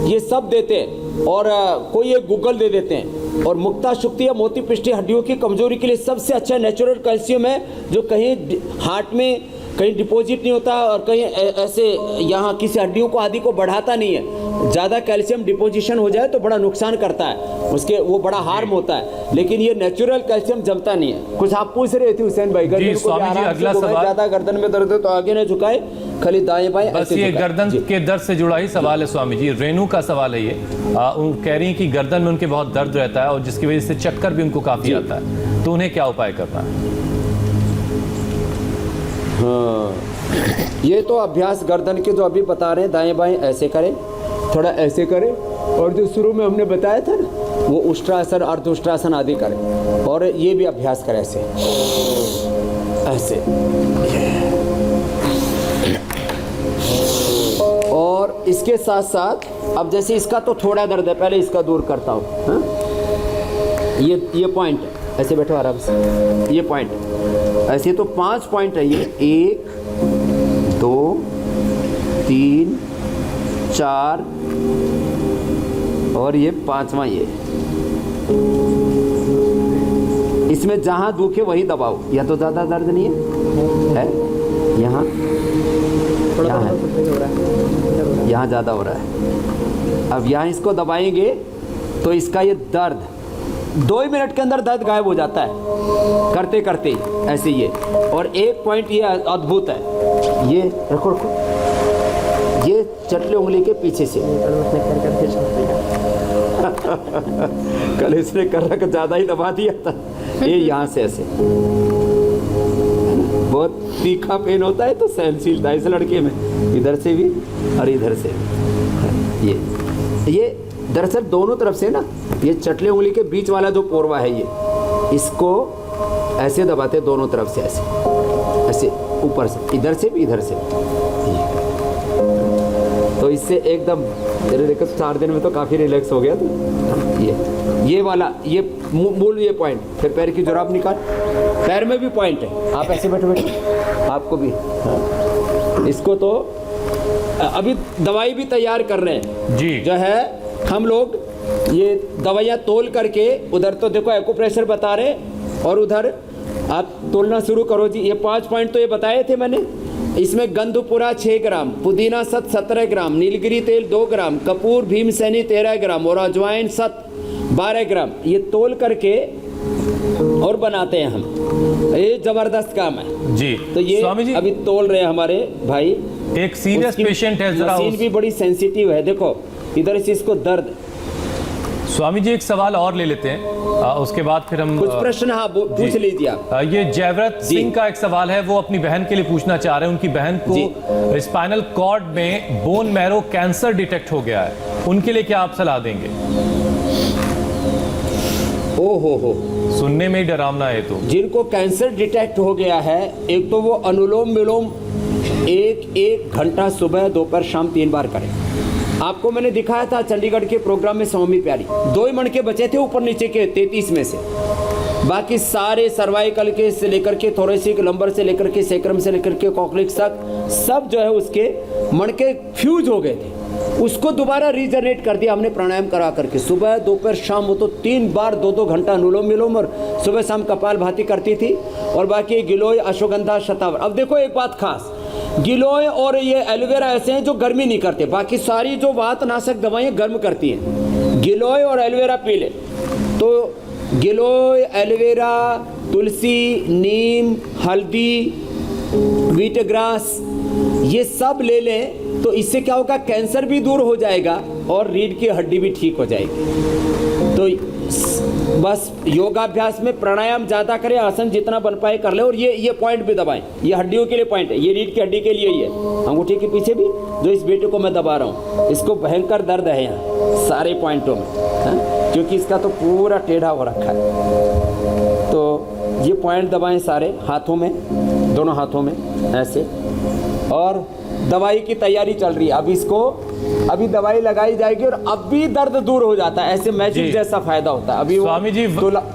ये सब देते हैं, और कोई एक गूगल दे देते हैं। और मुक्ता शुक्ति या मोती पिष्टी हड्डियों की कमजोरी के लिए सबसे अच्छा नेचुरल कैल्शियम है, जो कहीं हार्ट में कहीं डिपॉजिट नहीं होता और कहीं ऐसे यहाँ किसी हड्डियों को आदि को बढ़ाता नहीं है। ज़्यादा कैल्शियम डिपोजिशन हो जाए तो बड़ा नुकसान करता है, उसके वो बड़ा हार्म होता है, लेकिन ये नेचुरल कैल्शियम जमता नहीं है। कुछ आप पूछ रहे थे हुसैन भाई, जी स्वामी जी अगला सवाल, ज़्यादा गर्दन में दर्द है तो आगे न झुकाए, खाली दाएं बाएं। बस ये गर्दन के दर्द से जुड़ा ही सवाल है स्वामी जी। रेणु का सवाल है ये, कह रही है कि गर्दन में उनके बहुत दर्द रहता है और जिसकी वजह से चक्कर भी उनको काफी आता है, तो उन्हें क्या उपाय करना है? हाँ, ये तो अभ्यास गर्दन के जो अभी बता रहे हैं, दाएं बाएं ऐसे करें, थोड़ा ऐसे करें, और जो शुरू में हमने बताया था ना, वो उष्ट्रासन, अर्धउष्ट्रासन आदि करें, और ये भी अभ्यास करें ऐसे ऐसे। और इसके साथ साथ अब जैसे इसका तो थोड़ा दर्द है, पहले इसका दूर करता हूँ। हाँ, ये पॉइंट ऐसे बैठो आराम से, ये पॉइंट ऐसे तो 5 पॉइंट है ये, 1 2 3 4 और ये 5वां ये। इसमें जहां दुखे वही दबाओ, या तो ज्यादा दर्द नहीं है, यहाँ यहाँ ज्यादा हो रहा है। अब यहाँ इसको दबाएंगे तो इसका ये दर्द 2 मिनट के अंदर दर्द गायब हो जाता है, करते करते ऐसे ये। और एक पॉइंट ये अद्भुत है, ये रखो रखो, ये चटले उंगली के पीछे से कल इसने कर रखा, ज्यादा ही दबा दिया था, ये यहाँ से ऐसे बहुत तीखा पेन होता है तो सहनशीलता इस लड़के में, इधर से भी और इधर से भी। ये दरअसल दोनों तरफ से ना, ये चटले उंगली के बीच वाला जो पोरवा है ये, इसको ऐसे दबाते दोनों तरफ से, ऐसे ऐसे ऊपर से, इधर से भी इधर से। इससे एकदम तेरे देखो 4 दिन में तो काफ़ी रिलैक्स हो गया तो ये वाला ये मूल ये पॉइंट। फिर पैर की जुराब निकाल, पैर में भी पॉइंट है। आप ऐसे बैठो बैठो, आपको भी हाँ। इसको तो अभी दवाई भी तैयार कर रहे हैं जी। जो है हम लोग ये दवाइयाँ तोल करके, उधर तो देखो एक्यूप्रेशर बता रहे और उधर आप तोलना शुरू करो जी। ये 5 पॉइंट तो ये बताए थे मैंने। इसमें गंधपुरा 6 ग्राम, पुदीना 17 ग्राम, नीलगिरी तेल 2 ग्राम, कपूर भीमसेनी 13 ग्राम और अजवाइन 12 ग्राम। ये तोल करके और बनाते हैं हम। ये जबरदस्त काम है जी। तो ये स्वामी जी अभी तोल रहे हैं हमारे भाई। एक सीरियस पेशेंट है, जरा मशीन भी बड़ी सेंसिटिव है। देखो इधर से इसको दर्द। स्वामी जी एक सवाल और ले लेते हैं, उसके बाद फिर हम कुछ प्रश्न हाँ पूछ लीजिए आप। ये जयव्रत सिंह का एक सवाल है, वो अपनी बहन के लिए पूछना चाह रहे हैं। उनकी बहन को स्पाइनल कॉर्ड में बोन मैरो कैंसर डिटेक्ट हो गया है, उनके लिए क्या आप सलाह देंगे? ओ हो सुनने में ही डरावना है। तो जिनको कैंसर डिटेक्ट हो गया है, एक तो वो अनुलोम विलोम 1 घंटा सुबह दोपहर शाम 3 बार करें। आपको मैंने दिखाया था चंडीगढ़ के प्रोग्राम में स्वामी प्यारी, 2 ही मणके बचे थे ऊपर नीचे के 33 में से। बाकी सारे सर्वाइकल के से लेकर के थोरेसिक लंबर से लेकर के सेक्रम से लेकर के कॉक्लिक्स तक सब जो है उसके मणके फ्यूज हो गए थे। उसको दोबारा रीजनरेट कर दिया हमने प्राणायाम करा करके। सुबह दोपहर शाम वो तो 3 बार 2-2 घंटा अनुलोम विलोम और सुबह शाम कपाल भाती करती थी। और बाकी गिलोय अश्वगंधा शतावर। अब देखो एक बात खास, गिलोय और ये एलोवेरा ऐसे हैं जो गर्मी नहीं करते, बाकी सारी जो वात नाशक दवाएं गर्म करती हैं। गिलोय और एलोवेरा पी ले तो गिलोय, एलोवेरा, तुलसी, नीम, हल्दी, वीटग्रास ये सब ले लें तो इससे क्या होगा, कैंसर भी दूर हो जाएगा और रीढ़ की हड्डी भी ठीक हो जाएगी। तो बस योगाभ्यास में प्राणायाम ज़्यादा करें, आसन जितना बन पाए कर ले। और ये पॉइंट भी दबाएं, ये हड्डियों के लिए पॉइंट है, ये रीढ़ की हड्डी के लिए ही है। अंगूठी के पीछे भी जो इस बेटे को मैं दबा रहा हूँ, इसको भयंकर दर्द है यहाँ सारे पॉइंटों में, क्योंकि इसका तो पूरा टेढ़ा हो रखा है। तो ये पॉइंट दबाएं सारे हाथों में, दोनों हाथों में ऐसे। और दवाई की तैयारी चल रही है, अब इसको अभी दवाई लगाई जाएगी और अब भी दर्द दूर हो जाता है। ऐसे मैजिक जैसा फायदा होता है। अभी स्वामी जी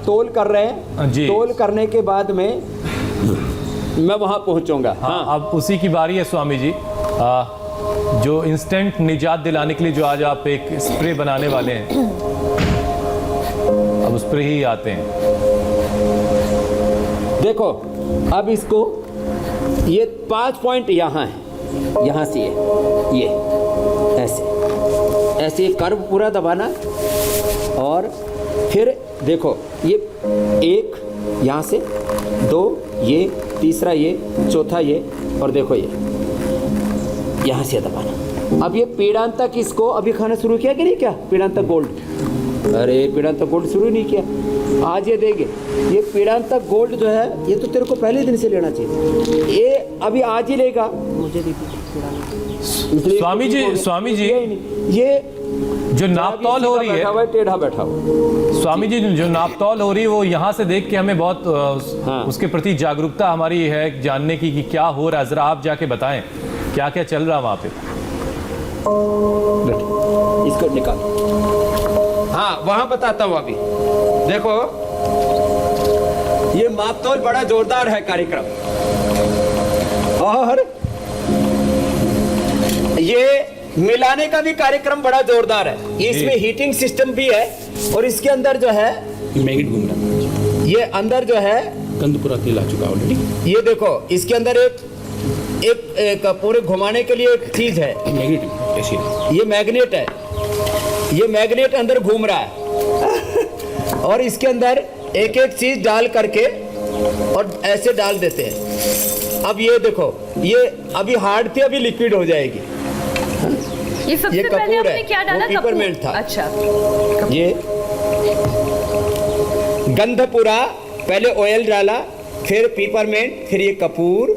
तोल कर रहे हैं, तोल करने के बाद में मैं वहां पहुंचूंगा। हाँ, अब उसी की बारी है स्वामी जी। जो इंस्टेंट निजात दिलाने के लिए जो आज आप एक स्प्रे बनाने वाले हैं, अब उस पर ही आते हैं। देखो अब इसको ये 5 पॉइंट यहाँ है, यहाँ से ये ऐसे कर्व पूरा दबाना। और फिर देखो ये 1 यहाँ से, 2 ये, तीसरा ये, चौथा ये, और देखो ये यहाँ से दबाना। अब ये पीड़ांतक इसको अभी खाना शुरू किया कि नहीं किया? पीड़ांतक गोल्ड, अरे पीड़ांतक गोल्ड शुरू नहीं किया, आज ये देंगे। ये पीड़ांतक गोल्ड जो है ये तो तेरे को पहले दिन से लेना चाहिए, ये अभी आज ही लेगा। मुझे स्वामी जी ये जो नापतौल हो रही है, टेढ़ा बैठा हो। स्वामी जी जो नापतौल हो रही है वो यहाँ से देख के हमें बहुत उसके प्रति जागरूकता हमारी है जानने की कि क्या हो रहा है। जरा आप जाके बताएं क्या क्या चल रहा है वहाँ पे। इसको निकाल, हाँ वहाँ बताता हूँ। अभी देखो ये मापतौल बड़ा जोरदार है कार्यक्रम, और ये मिलाने का भी कार्यक्रम बड़ा जोरदार है। इसमें हीटिंग सिस्टम भी है और इसके अंदर जो है मैग्नेट घूम रहा है, ये अंदर जो है गंधपुरा तेल आ चुका ऑलरेडी। ये देखो इसके अंदर एक पूरे घुमाने के लिए एक चीज है, मैग्नेट ऐसी ये मैग्नेट है, ये मैग्नेट अंदर घूम रहा है और इसके अंदर एक एक चीज डाल करके और ऐसे डाल देते हैं। अब ये देखो ये अभी हार्ड थी, अभी लिक्विड हो जाएगी। ये सबसे पहले कपूर आपने है, क्या डाला? वो पिपरमेंट था। अच्छा, ये गंधपुरा, पहले ऑयल डाला, फिर पिपरमेंट, फिर ये कपूर,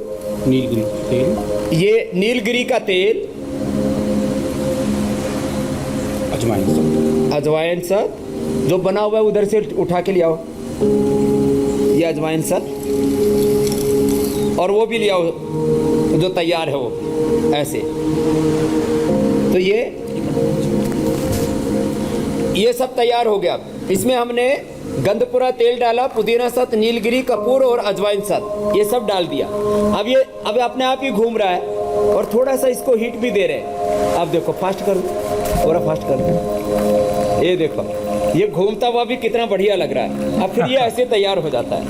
नीलगिरी तेल, ये नीलगिरी का तेल, अजवाइन सब जो बना हुआ है उधर से उठा के ले आओ, ये अजवाइन सब, और वो भी ले आओ जो तैयार है वो ऐसे। तो ये सब तैयार हो गया। इसमें हमने गंधपुरा तेल डाला, पुदीना साथ, नीलगिरी, कपूर और अजवाइन साथ, ये सब डाल दिया। अब अपने आप ही घूम रहा है और थोड़ा सा इसको हीट भी दे रहे हैं। अब देखो, फास्ट कर दो, थोड़ा फास्ट कर दो, ये देखो ये घूमता हुआ भी कितना बढ़िया लग रहा है। अब फिर ये ऐसे तैयार हो जाता है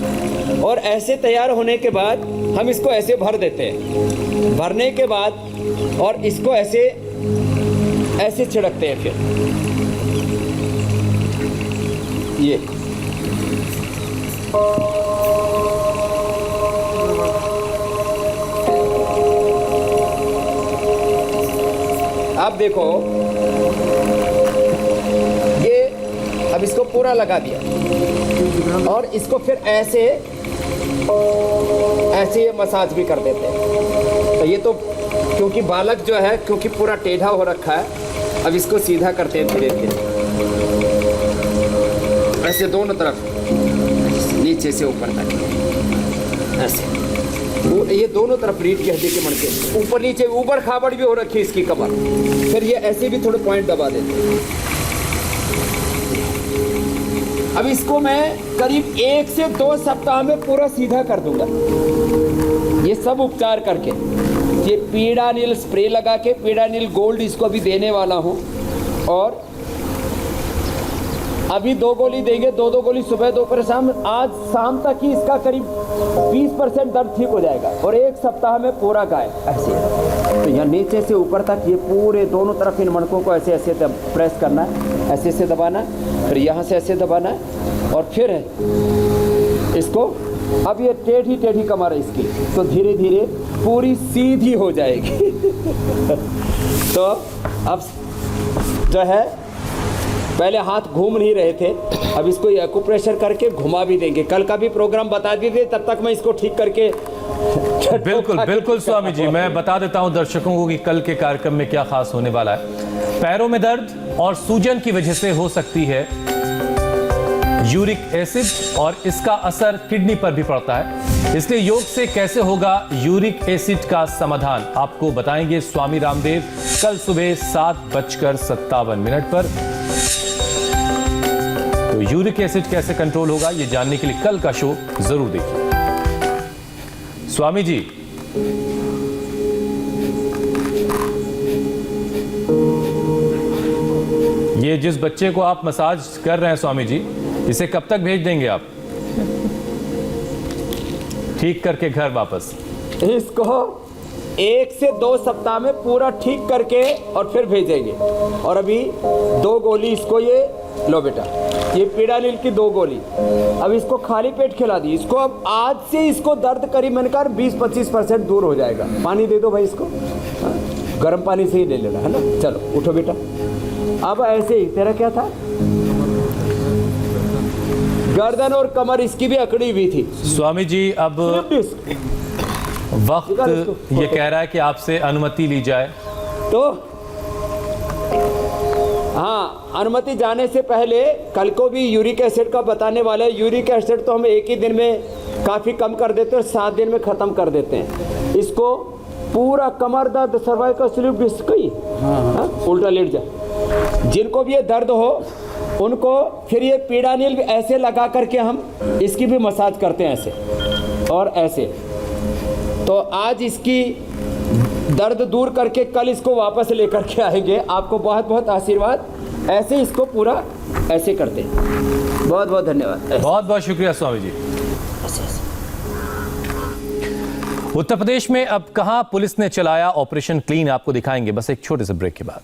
और ऐसे तैयार होने के बाद हम इसको ऐसे भर देते हैं। भरने के बाद और इसको ऐसे छिड़कते हैं। फिर ये आप देखो, ये अब इसको पूरा लगा दिया और इसको फिर ऐसे ये मसाज भी कर देते हैं। तो ये तो क्योंकि बालक जो है क्योंकि पूरा टेढ़ा हो रखा है, अब इसको सीधा करते हैं धीरे धीरे, ऐसे दोनों तरफ, नीचे से ऊपर तक ऐसे। ये दोनों तरफ रीढ़ की हड्डी के मणके ऊपर नीचे, ऊपर खाबड़ भी हो रखी है इसकी कमर। फिर ये ऐसे भी थोड़े पॉइंट दबा देते हैं। अब इसको मैं करीब 1 से 2 सप्ताह में पूरा सीधा कर दूंगा, ये सब उपचार करके। ये पीड़ानिल स्प्रे लगा के, पीड़ानिल गोल्ड इसको अभी देने वाला हूँ और अभी 2 गोली देंगे, 2 गोली सुबह दोपहर शाम। आज शाम तक ही इसका करीब 20% दर्द ठीक हो जाएगा और 1 सप्ताह में पूरा गायब। ऐसे तो यहाँ नीचे से ऊपर तक ये पूरे दोनों तरफ इन मणकों को ऐसे प्रेस करना है, ऐसे दबाना, फिर यहाँ से ऐसे दबाना है और फिर इसको, अब ये टेढ़ी कमर है इसकी, तो धीरे धीरे पूरी सीधी हो जाएगी। तो अब जो है, पहले हाथ घूम नहीं रहे थे, अब इसको एक्यूप्रेशर करके घुमा भी देंगे। कल का भी प्रोग्राम बता दीजिए, तब तक मैं इसको ठीक करके। बिल्कुल स्वामी जी, मैं बता देता हूं दर्शकों को कि कल के कार्यक्रम में क्या खास होने वाला है। पैरों में दर्द और सूजन की वजह से हो सकती है यूरिक एसिड और इसका असर किडनी पर भी पड़ता है, इसलिए योग से कैसे होगा यूरिक एसिड का समाधान आपको बताएंगे स्वामी रामदेव कल सुबह 7:57 पर। तो यूरिक एसिड कैसे कंट्रोल होगा ये जानने के लिए कल का शो जरूर देखिए। स्वामी जी, ये जिस बच्चे को आप मसाज कर रहे हैं स्वामी जी, इसे कब तक भेज देंगे आप ठीक करके घर वापस? इसको 1 से 2 सप्ताह में पूरा ठीक करके और फिर भेजेंगे। और अभी 2 गोली इसको, ये लो बेटा, ये पीड़ानिल की 2 गोली, अब इसको खाली पेट खिला दी। इसको अब आज से इसको दर्द करीब मैंने कहा 20-25% दूर हो जाएगा। पानी दे दो भाई इसको, गर्म पानी से ही ले लेना है ना। चलो उठो बेटा। अब ऐसे ही, तेरा क्या था? गर्दन और कमर इसकी भी अकड़ी हुई थी स्वामी जी। अब वक्त ये कह रहा है कि आपसे अनुमति ली जाए। तो हाँ, अनुमति जाने से पहले कल को भी यूरिक एसिड का बताने वाला है। यूरिक एसिड तो हम एक ही दिन में काफ़ी कम कर देते हैं और 7 दिन में ख़त्म कर देते हैं। इसको पूरा कमर दर्द, सर्वाइकल स्लिप डिस्क, उल्टा लेट जा, जिनको भी ये दर्द हो उनको फिर ये पीड़ानिल भी ऐसे लगा करके हम इसकी भी मसाज करते हैं, ऐसे और ऐसे। तो आज इसकी दर्द दूर करके कल इसको वापस लेकर के आएंगे। आपको बहुत बहुत आशीर्वाद। ऐसे इसको पूरा ऐसे करते हैं। बहुत बहुत धन्यवाद, बहुत बहुत शुक्रिया स्वामी जी। उत्तर प्रदेश में अब कहां पुलिस ने चलाया ऑपरेशन क्लीन, आपको दिखाएंगे बस एक छोटे से ब्रेक के बाद।